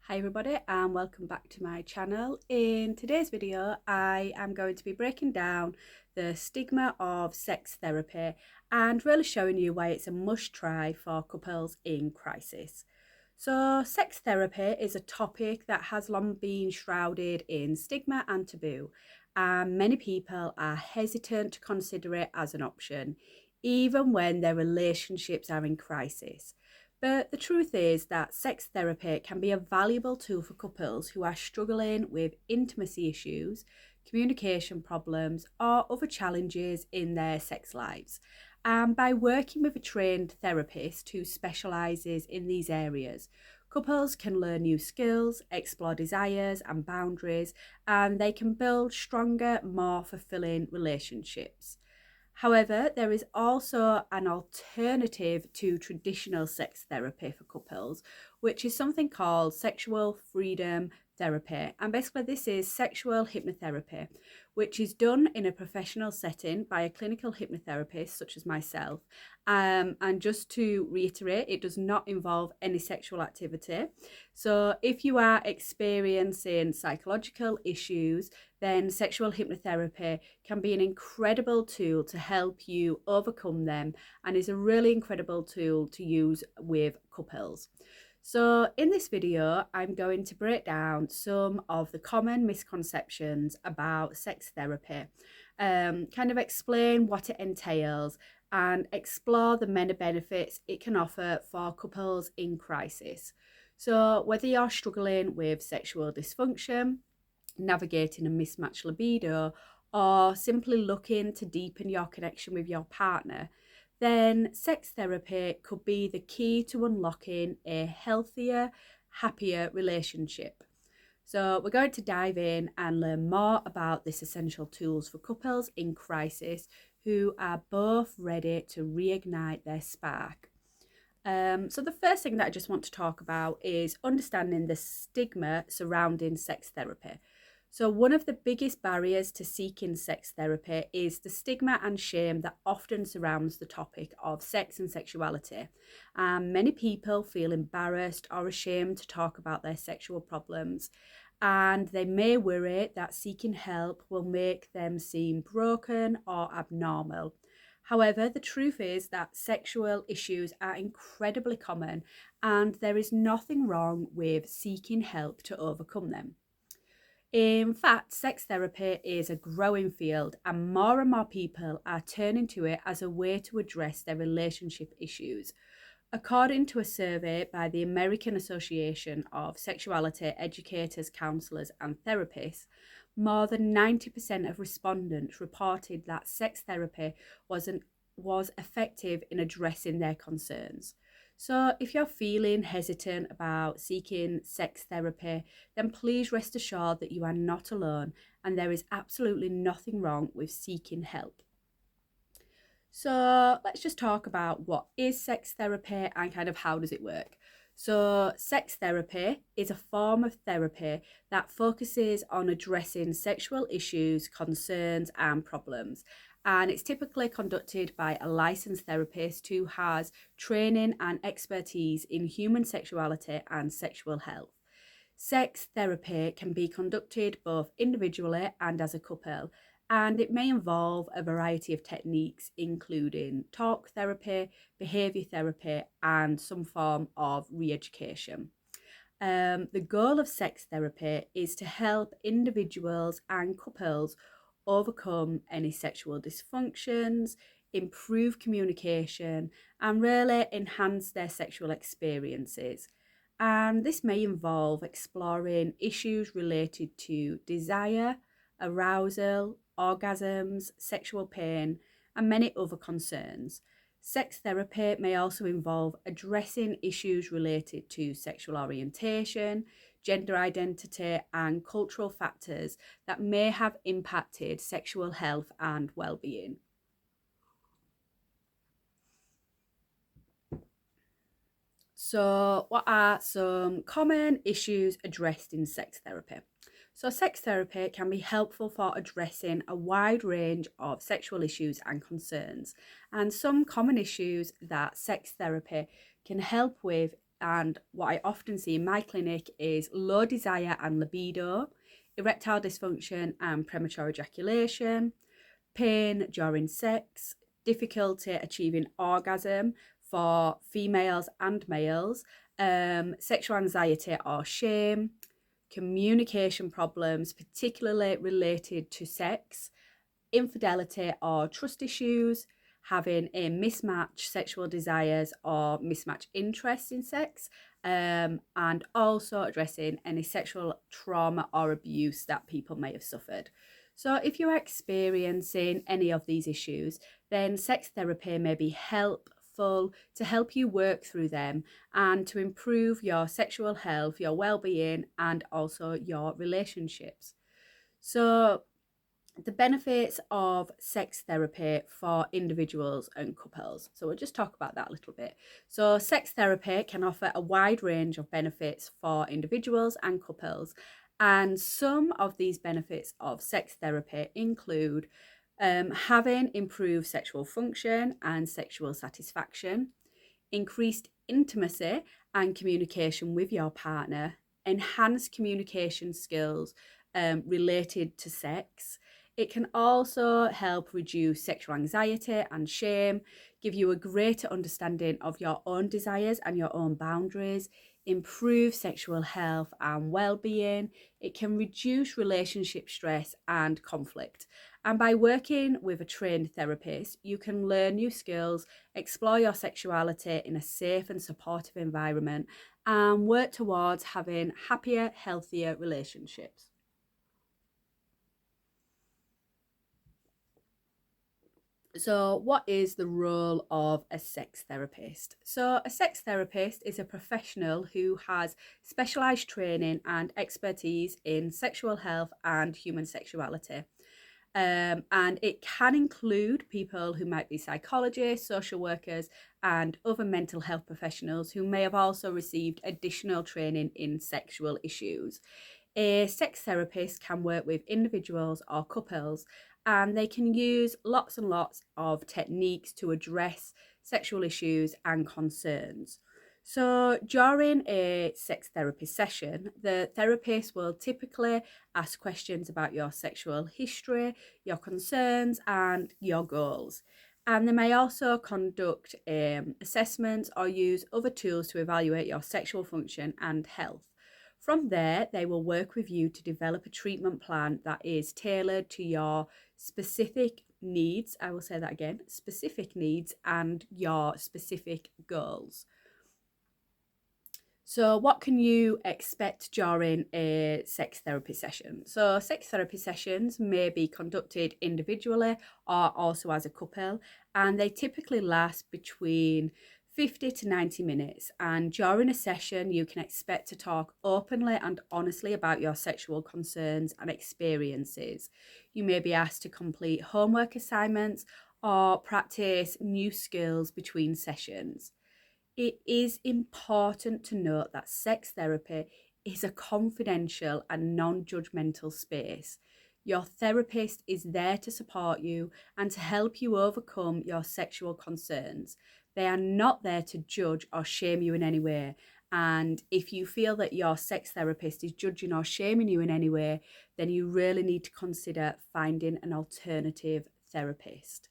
Hi everybody and welcome back to my channel. In today's video I am going to be breaking down the stigma of sex therapy and really showing you why it's a must try for couples in crisis. So sex therapy is a topic that has long been shrouded in stigma and taboo, and many people are hesitant to consider it as an option even when their relationships are in crisis. But the truth is that sex therapy can be a valuable tool for couples who are struggling with intimacy issues, communication problems, or other challenges in their sex lives. And by working with a trained therapist who specialises in these areas, couples can learn new skills, explore desires and boundaries, and they can build stronger, more fulfilling relationships. However, there is also an alternative to traditional sex therapy for couples, which is something called sexual freedom therapy. And basically, this is sexual hypnotherapy, which is done in a professional setting by a clinical hypnotherapist, such as myself. And just to reiterate, it does not involve any sexual activity. So, if you are experiencing psychological issues, then sexual hypnotherapy can be an incredible tool to help you overcome them and is a really incredible tool to use with couples. So in this video, I'm going to break down some of the common misconceptions about sex therapy, kind of explain what it entails and explore the many benefits it can offer for couples in crisis. So whether you're struggling with sexual dysfunction, navigating a mismatched libido, or simply looking to deepen your connection with your partner, then sex therapy could be the key to unlocking a healthier, happier relationship. So, we're going to dive in and learn more about this essential tools for couples in crisis who are both ready to reignite their spark. So, the first thing that I just want to talk about is understanding the stigma surrounding sex therapy. So, one of the biggest barriers to seeking sex therapy is the stigma and shame that often surrounds the topic of sex and sexuality. Many people feel embarrassed or ashamed to talk about their sexual problems, and they may worry that seeking help will make them seem broken or abnormal. However, the truth is that sexual issues are incredibly common, and there is nothing wrong with seeking help to overcome them. In fact, sex therapy is a growing field, and more people are turning to it as a way to address their relationship issues. According to a survey by the American Association of Sexuality Educators, Counselors, and Therapists, more than 90% of respondents reported that sex therapy was effective in addressing their concerns. So, if you're feeling hesitant about seeking sex therapy, then please rest assured that you are not alone and there is absolutely nothing wrong with seeking help. So let's just talk about what is sex therapy and kind of how does it work. So sex therapy is a form of therapy that focuses on addressing sexual issues, concerns and problems. And it's typically conducted by a licensed therapist who has training and expertise in human sexuality and sexual health. Sex therapy can be conducted both individually and as a couple, and it may involve a variety of techniques, including talk therapy, behaviour therapy, and some form of re education. The goal of sex therapy is to help individuals and couples overcome any sexual dysfunctions, improve communication, and really enhance their sexual experiences. And this may involve exploring issues related to desire, arousal, orgasms, sexual pain, and many other concerns. Sex therapy may also involve addressing issues related to sexual orientation, gender identity, and cultural factors that may have impacted sexual health and well-being. So, what are some common issues addressed in sex therapy? So, sex therapy can be helpful for addressing a wide range of sexual issues and concerns. And some common issues that sex therapy can help with and what I often see in my clinic is low desire and libido, erectile dysfunction and premature ejaculation, pain during sex, difficulty achieving orgasm for females and males, sexual anxiety or shame, communication problems, particularly related to sex, infidelity or trust issues, having a mismatched sexual desires or mismatched interest in sex, and also addressing any sexual trauma or abuse that people may have suffered. So, if you're experiencing any of these issues, then sex therapy may be helpful to help you work through them and to improve your sexual health, your well-being, and also your relationships. So, the benefits of sex therapy for individuals and couples. So we'll just talk about that a little bit. So sex therapy can offer a wide range of benefits for individuals and couples. And some of these benefits of sex therapy include having improved sexual function and sexual satisfaction, increased intimacy and communication with your partner, enhanced communication skills related to sex. It can also help reduce sexual anxiety and shame, give you a greater understanding of your own desires and your own boundaries, improve sexual health and well-being. It can reduce relationship stress and conflict. And by working with a trained therapist, you can learn new skills, explore your sexuality in a safe and supportive environment, and work towards having happier, healthier relationships. So, what is the role of a sex therapist? So, a sex therapist is a professional who has specialized training and expertise in sexual health and human sexuality. And it can include people who might be psychologists, social workers, and other mental health professionals who may have also received additional training in sexual issues. A sex therapist can work with individuals or couples, and they can use lots and lots of techniques to address sexual issues and concerns. So, during a sex therapy session, the therapist will typically ask questions about your sexual history, your concerns, and your goals. And they may also conduct assessments or use other tools to evaluate your sexual function and health. From there, they will work with you to develop a treatment plan that is tailored to your specific needs. I will say that again, specific needs and your specific goals. So, what can you expect during a sex therapy session? So, sex therapy sessions may be conducted individually or also as a couple, and they typically last between 50 to 90 minutes. And during a session, you can expect to talk openly and honestly about your sexual concerns and experiences. You may be asked to complete homework assignments or practice new skills between sessions. It is important to note that sex therapy is a confidential and non-judgmental space. Your therapist is there to support you and to help you overcome your sexual concerns. They are not there to judge or shame you in any way. And if you feel that your sex therapist is judging or shaming you in any way, then you really need to consider finding an alternative therapist.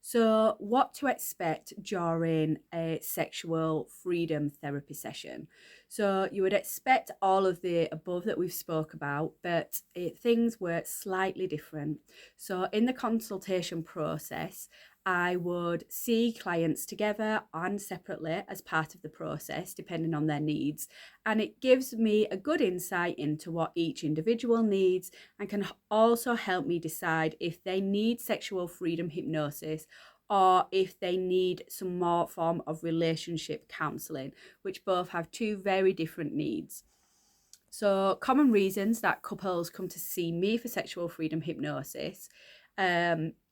So, what to expect during a sexual freedom therapy session? So, you would expect all of the above that we've spoke about, but things were slightly different. So, in the consultation process, I would see clients together and separately as part of the process, depending on their needs. And it gives me a good insight into what each individual needs and can also help me decide if they need sexual freedom hypnosis or if they need some more form of relationship counselling, which both have two very different needs. So, common reasons that couples come to see me for sexual freedom hypnosis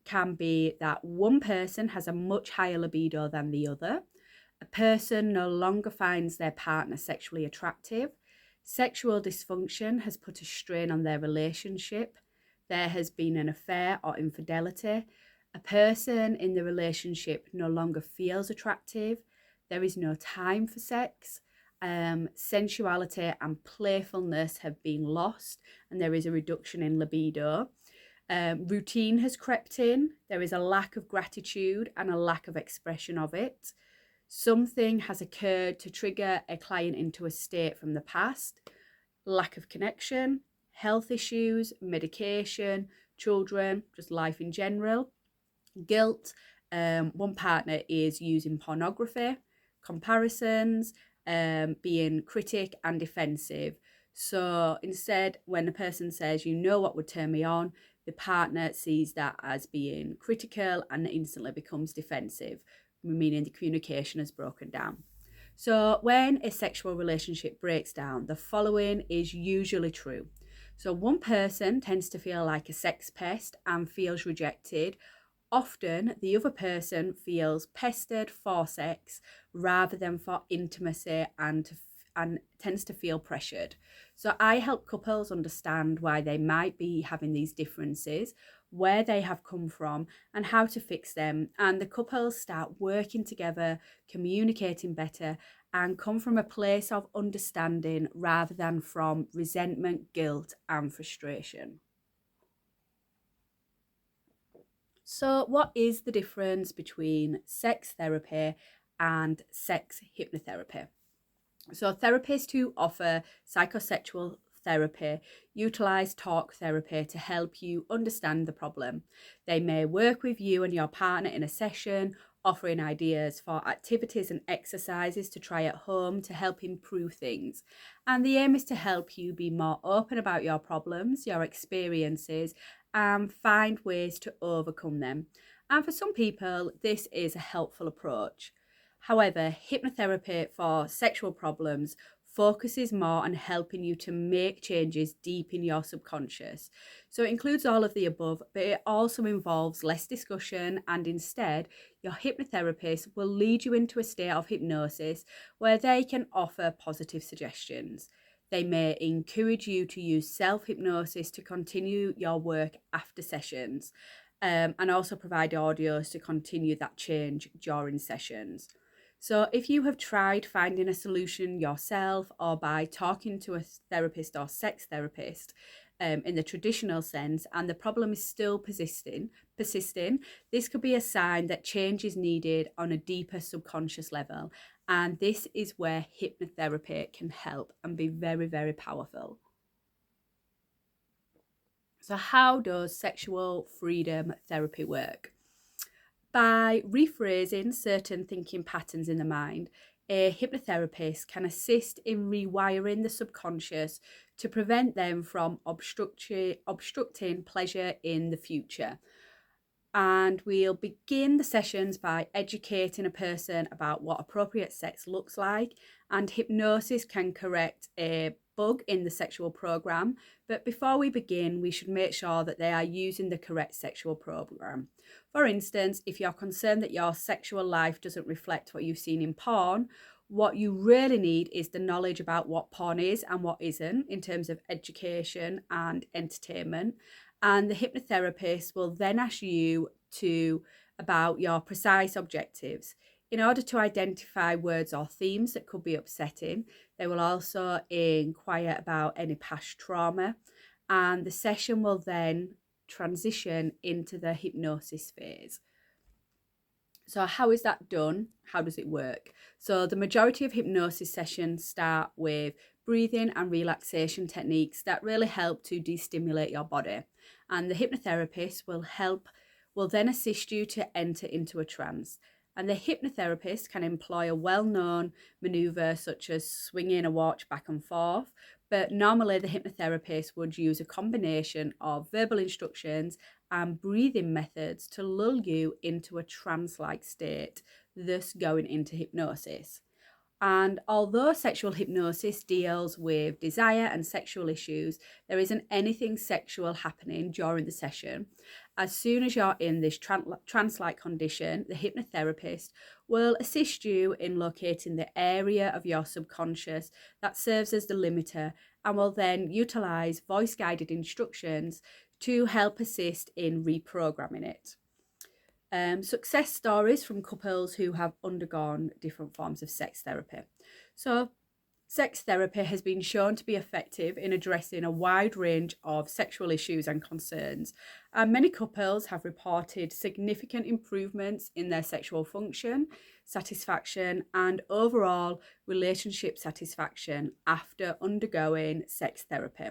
can be that one person has a much higher libido than the other, a person no longer finds their partner sexually attractive, sexual dysfunction has put a strain on their relationship, there has been an affair or infidelity, a person in the relationship no longer feels attractive, there is no time for sex, sensuality and playfulness have been lost, and there is a reduction in libido. Routine has crept in. There is a lack of gratitude and a lack of expression of it. Something has occurred to trigger a client into a state from the past. Lack of connection, health issues, medication, children, just life in general. Guilt. One partner is using pornography, comparisons, being critic and defensive. So instead, when a person says, you know what would turn me on, the partner sees that as being critical and instantly becomes defensive, meaning the communication has broken down. So when a sexual relationship breaks down, the following is usually true. So one person tends to feel like a sex pest and feels rejected. Often the other person feels pestered for sex rather than for intimacy and tends to feel pressured. So I help couples understand why they might be having these differences, where they have come from, and how to fix them. And the couples start working together, communicating better, and come from a place of understanding rather than from resentment, guilt, and frustration. So, what is the difference between sex therapy and sex hypnotherapy? So, therapists who offer psychosexual therapy utilize talk therapy to help you understand the problem. They may work with you and your partner in a session, offering ideas for activities and exercises to try at home to help improve things. And the aim is to help you be more open about your problems, your experiences, and find ways to overcome them. And for some people, this is a helpful approach. However, hypnotherapy for sexual problems focuses more on helping you to make changes deep in your subconscious. So it includes all of the above, but it also involves less discussion, and instead, your hypnotherapist will lead you into a state of hypnosis where they can offer positive suggestions. They may encourage you to use self-hypnosis to continue your work after sessions, and also provide audios to continue that change during sessions. So, if you have tried finding a solution yourself or by talking to a therapist or sex therapist in the traditional sense, and the problem is still persisting, this could be a sign that change is needed on a deeper subconscious level. And this is where hypnotherapy can help and be very, very powerful. So, how does sexual freedom therapy work? By rephrasing certain thinking patterns in the mind, a hypnotherapist can assist in rewiring the subconscious to prevent them from obstructing pleasure in the future. And we'll begin the sessions by educating a person about what appropriate sex looks like, and hypnosis can correct a bug in the sexual program. But before we begin, we should make sure that they are using the correct sexual program. For instance, if you're concerned that your sexual life doesn't reflect what you've seen in porn, what you really need is the knowledge about what porn is and what isn't in terms of education and entertainment. And the hypnotherapist will then ask you about your precise objectives. In order to identify words or themes that could be upsetting, they will also inquire about any past trauma, and the session will then transition into the hypnosis phase. So how is that done? How does it work? So the majority of hypnosis sessions start with breathing and relaxation techniques that really help to de-stimulate your body. And the hypnotherapist will then assist you to enter into a trance. And the hypnotherapist can employ a well-known maneuver such as swinging a watch back and forth, but normally the hypnotherapist would use a combination of verbal instructions and breathing methods to lull you into a trance-like state, thus going into hypnosis. And although sexual hypnosis deals with desire and sexual issues, there isn't anything sexual happening during the session. As soon as you're in this trance-like condition, the hypnotherapist will assist you in locating the area of your subconscious that serves as the limiter, and will then utilize voice-guided instructions to help assist in reprogramming it. Success stories from couples who have undergone different forms of sex therapy. So Sex therapy has been shown to be effective in addressing a wide range of sexual issues and concerns, and many couples have reported significant improvements in their sexual function, satisfaction, and overall relationship satisfaction after undergoing sex therapy.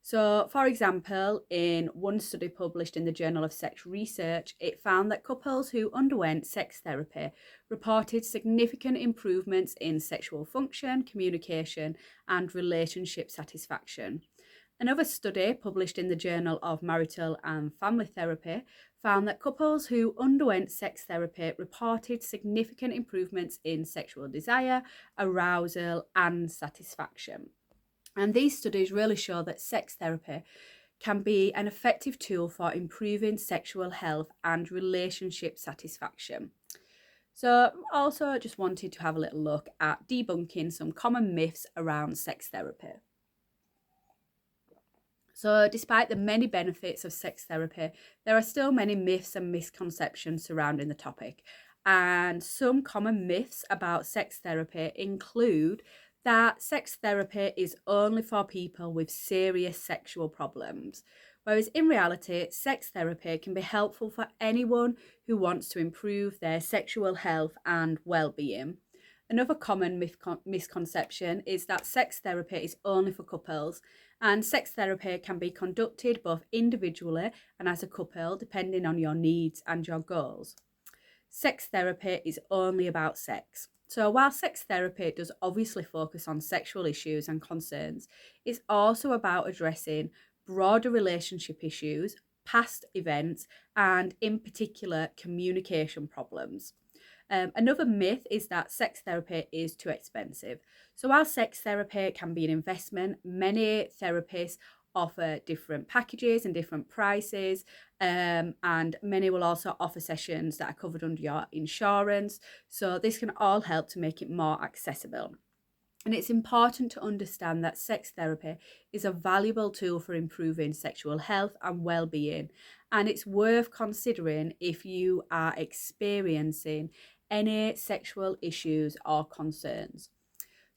So, for example, in one study published in the Journal of Sex Research, it found that couples who underwent sex therapy reported significant improvements in sexual function, communication, and relationship satisfaction. Another study published in the Journal of Marital and Family Therapy found that couples who underwent sex therapy reported significant improvements in sexual desire, arousal, and satisfaction. And these studies really show that sex therapy can be an effective tool for improving sexual health and relationship satisfaction. So, also just wanted to have a little look at debunking some common myths around sex therapy. So, despite the many benefits of sex therapy, there are still many myths and misconceptions surrounding the topic. And some common myths about sex therapy include that sex therapy is only for people with serious sexual problems, whereas in reality, sex therapy can be helpful for anyone who wants to improve their sexual health and well-being. Another common misconception is that sex therapy is only for couples, and sex therapy can be conducted both individually and as a couple, depending on your needs and your goals. Sex therapy is only about sex. So, while sex therapy does obviously focus on sexual issues and concerns, it's also about addressing broader relationship issues, past events, and in particular, communication problems. Another myth is that sex therapy is too expensive. So, while sex therapy can be an investment, many therapists offer different packages and different prices, and many will also offer sessions that are covered under your insurance. So, this can all help to make it more accessible. And it's important to understand that sex therapy is a valuable tool for improving sexual health and well-being, and it's worth considering if you are experiencing any sexual issues or concerns.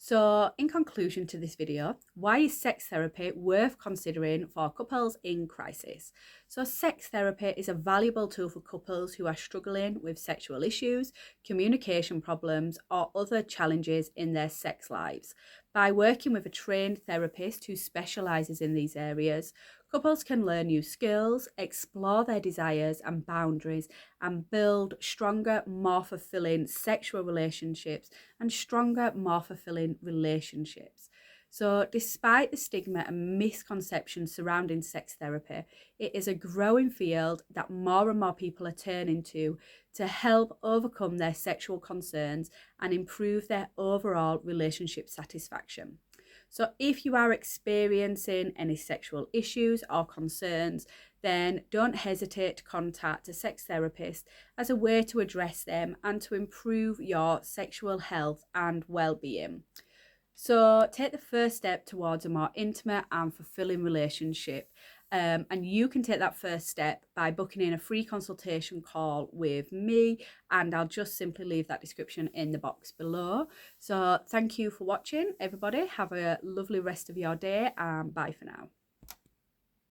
So, in conclusion to this video, why is sex therapy worth considering for couples in crisis? So, sex therapy is a valuable tool for couples who are struggling with sexual issues, communication problems, or other challenges in their sex lives. By working with a trained therapist who specializes in these areas, couples can learn new skills, explore their desires and boundaries, and build stronger, more fulfilling sexual relationships and stronger, more fulfilling relationships. So, despite the stigma and misconceptions surrounding sex therapy, it is a growing field that more and more people are turning to help overcome their sexual concerns and improve their overall relationship satisfaction. So, if you are experiencing any sexual issues or concerns, then don't hesitate to contact a sex therapist as a way to address them and to improve your sexual health and well-being. So take the first step towards a more intimate and fulfilling relationship. And you can take that first step by booking in a free consultation call with me, and I'll just simply leave that description in the box below. So thank you for watching, everybody. Have a lovely rest of your day, and bye for now.